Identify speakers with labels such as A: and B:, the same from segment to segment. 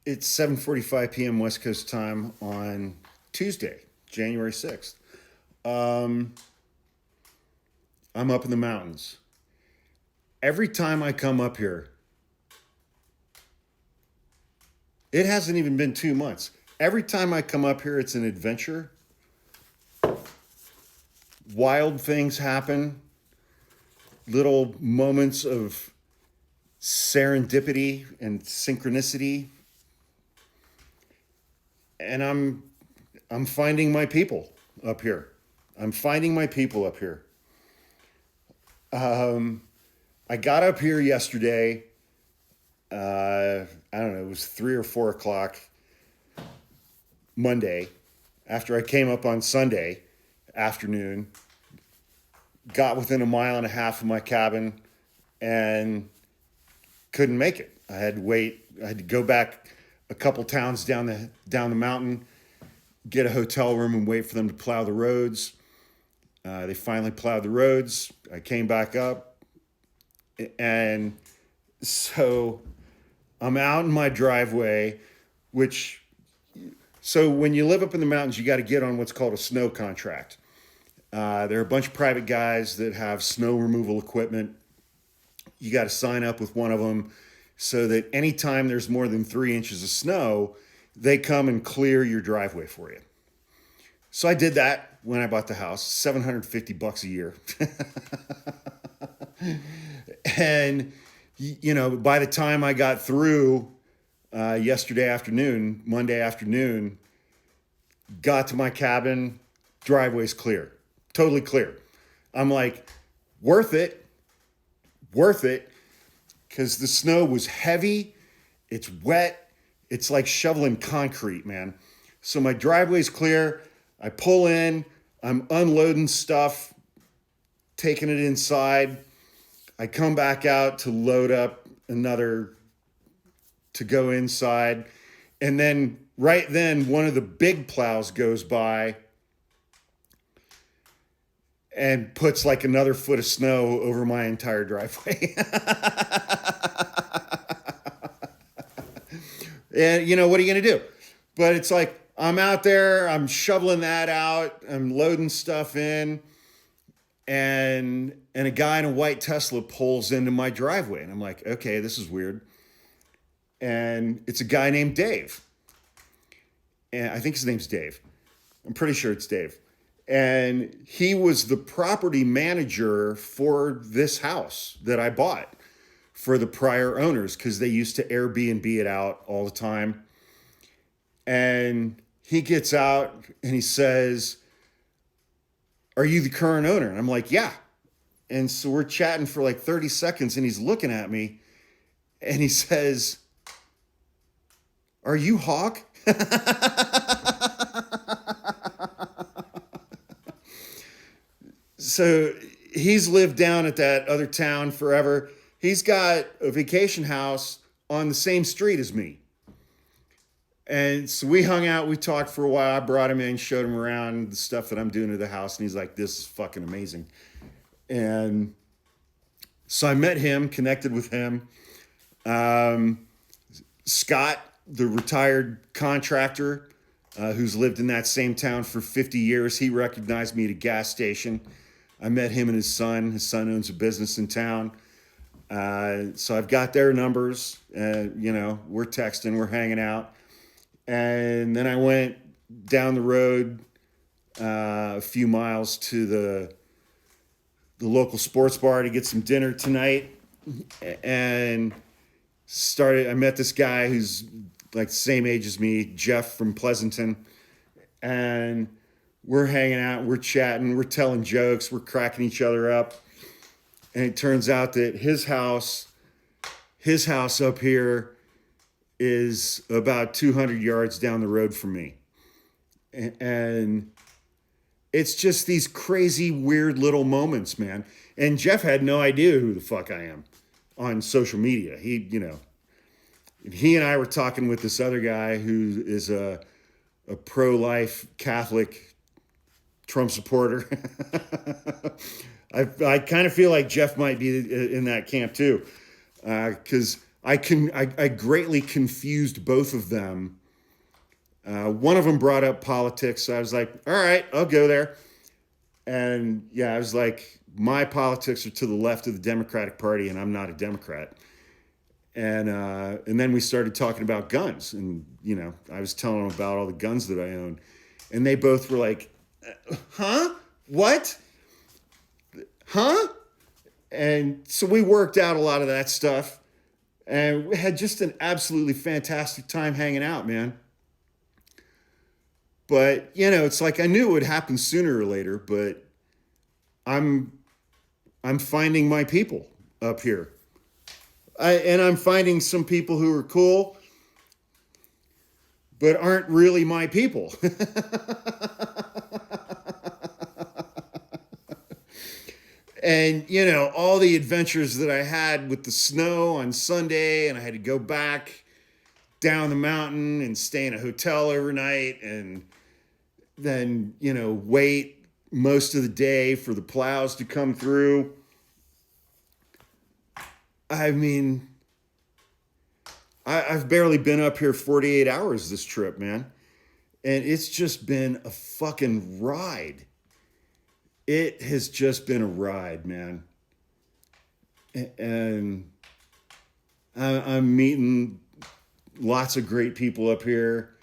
A: It's 7:45 p.m. West Coast time on Tuesday, January 6th. Um, I'm up in the mountains. Every time I come up here, it hasn't even been 2 months. Every time I come up here, it's an adventure. Wild things happen, little moments of serendipity and synchronicity. And I'm finding my people up here. I'm finding my people up here. I got up here yesterday. I don't know, it was 3 or 4 o'clock Monday after I came up on Sunday afternoon, got within a mile and a half of my cabin and couldn't make it. I had to wait. I had to go back a couple towns down the mountain, get a hotel room and wait for them to plow the roads. They finally plowed the roads. I came back up, and so I'm out in my driveway, so when you live up in the mountains, you got to get on what's called a snow contract. There are a bunch of private guys that have snow removal equipment. You got to sign up with one of them so that anytime there's more than 3 inches of snow, they come and clear your driveway for you. So I did that when I bought the house, $750 a year. And, by the time I got through Monday afternoon, got to my cabin, driveway's clear, totally clear. I'm like, worth it, because the snow was heavy, it's wet, it's like shoveling concrete, man. So my driveway's clear, I pull in, I'm unloading stuff, taking it inside. I come back out to load up to go inside. And then right then, one of the big plows goes by and puts like another foot of snow over my entire driveway. And what are you going to do? But it's like, I'm out there, I'm shoveling that out, I'm loading stuff in, and a guy in a white Tesla pulls into my driveway. And I'm like, okay, this is weird. And it's a guy named Dave. And I think his name's Dave. I'm pretty sure it's Dave. And he was the property manager for this house that I bought for the prior owners, because they used to Airbnb it out all the time. And he gets out and he says, "Are you the current owner?" And I'm like, "Yeah." And so we're chatting for like 30 seconds and he's looking at me and he says, "Are you Hawk?" So he's lived down at that other town forever. He's got a vacation house on the same street as me. And so we hung out, we talked for a while. I brought him in, showed him around the stuff that I'm doing to the house. And he's like, "This is fucking amazing." And so I met him, connected with him. Scott, the retired contractor who's lived in that same town for 50 years, he recognized me at a gas station. I met him and his son. His son owns a business in town. So I've got their numbers. We're texting, we're hanging out. And then I went down the road a few miles to the local sports bar to get some dinner tonight. And I met this guy who's like the same age as me, Jeff from Pleasanton. And we're hanging out, we're chatting, we're telling jokes, we're cracking each other up. And it turns out that his house up here is about 200 yards down the road from me. And it's just these crazy, weird little moments, man. And Jeff had no idea who the fuck I am on social media. He and I were talking with this other guy who is a pro-life Catholic Trump supporter. I kind of feel like Jeff might be in that camp too. Because I greatly confused both of them. One of them brought up politics. So I was like, all right, I'll go there. And yeah, I was like, my politics are to the left of the Democratic Party, and I'm not a Democrat. And then we started talking about guns, and I was telling them about all the guns that I own, and they both were like, "Huh? What? Huh?" And so we worked out a lot of that stuff, and we had just an absolutely fantastic time hanging out, man. But it's like I knew it would happen sooner or later, but I'm finding my people up here. And I'm finding some people who are cool, but aren't really my people. And, all the adventures that I had with the snow on Sunday, and I had to go back down the mountain and stay in a hotel overnight, and then, wait most of the day for the plows to come through. I mean, I've barely been up here 48 hours this trip, man. And it's just been a fucking ride. It has just been a ride, man. And I'm meeting lots of great people up here,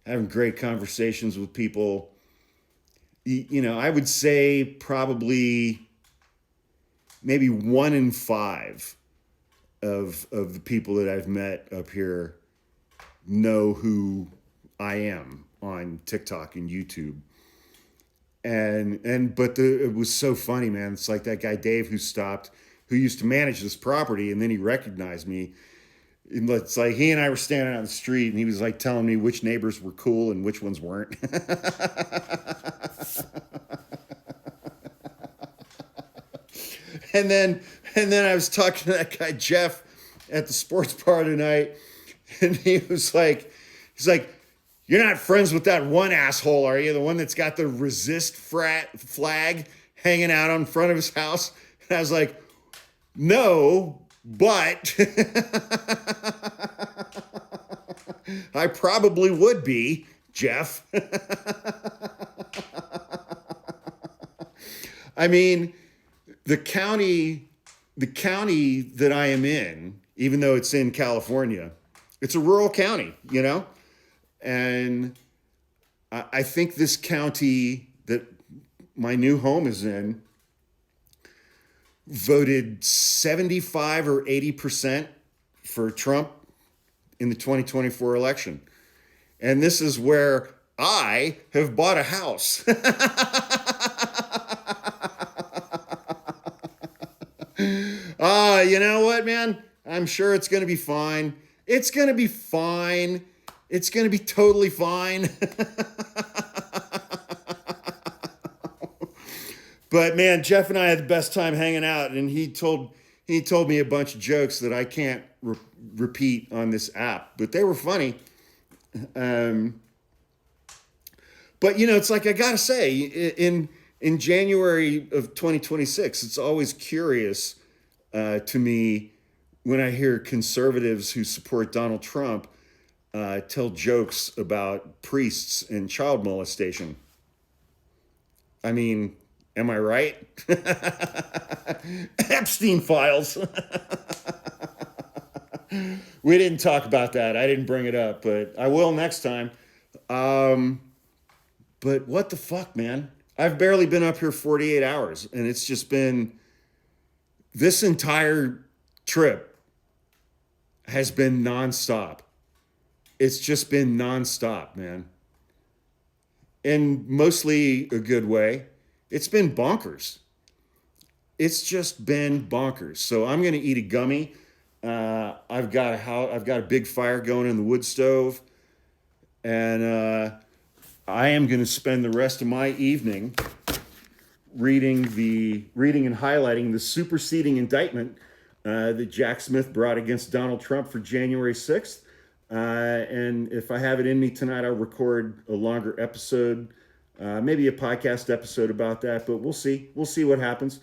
A: having great conversations with people. I would say probably maybe 1 in 5 of the people that I've met up here know who I am on TikTok and YouTube. But it was so funny, man. It's like that guy Dave who used to manage this property, and then he recognized me. And it's like he and I were standing on the street, and he was like telling me which neighbors were cool and which ones weren't. And then I was talking to that guy Jeff at the sports bar tonight, and he's like, "You're not friends with that one asshole, are you? The one that's got the resist flag hanging out on front of his house?" And I was like, "No, but I probably would be, Jeff." I mean, the county that I am in, even though it's in California, it's a rural county, and I think this county that my new home is in voted 75 or 80% for Trump in the 2024 election. And this is where I have bought a house. You know what, man? I'm sure it's going to be fine. It's going to be fine. It's going to be totally fine. But man, Jeff and I had the best time hanging out, and he told me a bunch of jokes that I can't repeat on this app, but they were funny. But it's like I gotta say, in January of 2026, it's always curious to me when I hear conservatives who support Donald Trump tell jokes about priests and child molestation. I mean, am I right? Epstein files. We didn't talk about that. I didn't bring it up, but I will next time. But what the fuck, man? I've barely been up here 48 hours, and it's just been, this entire trip has been nonstop. It's just been nonstop, man. In mostly a good way. It's been bonkers. It's just been bonkers. So I'm going to eat a gummy. I've got a big fire going in the wood stove, and I am going to spend the rest of my evening reading and highlighting the superseding indictment that Jack Smith brought against Donald Trump for January 6th. And if I have it in me tonight, I'll record a longer episode, maybe a podcast episode about that, but we'll see. We'll see what happens.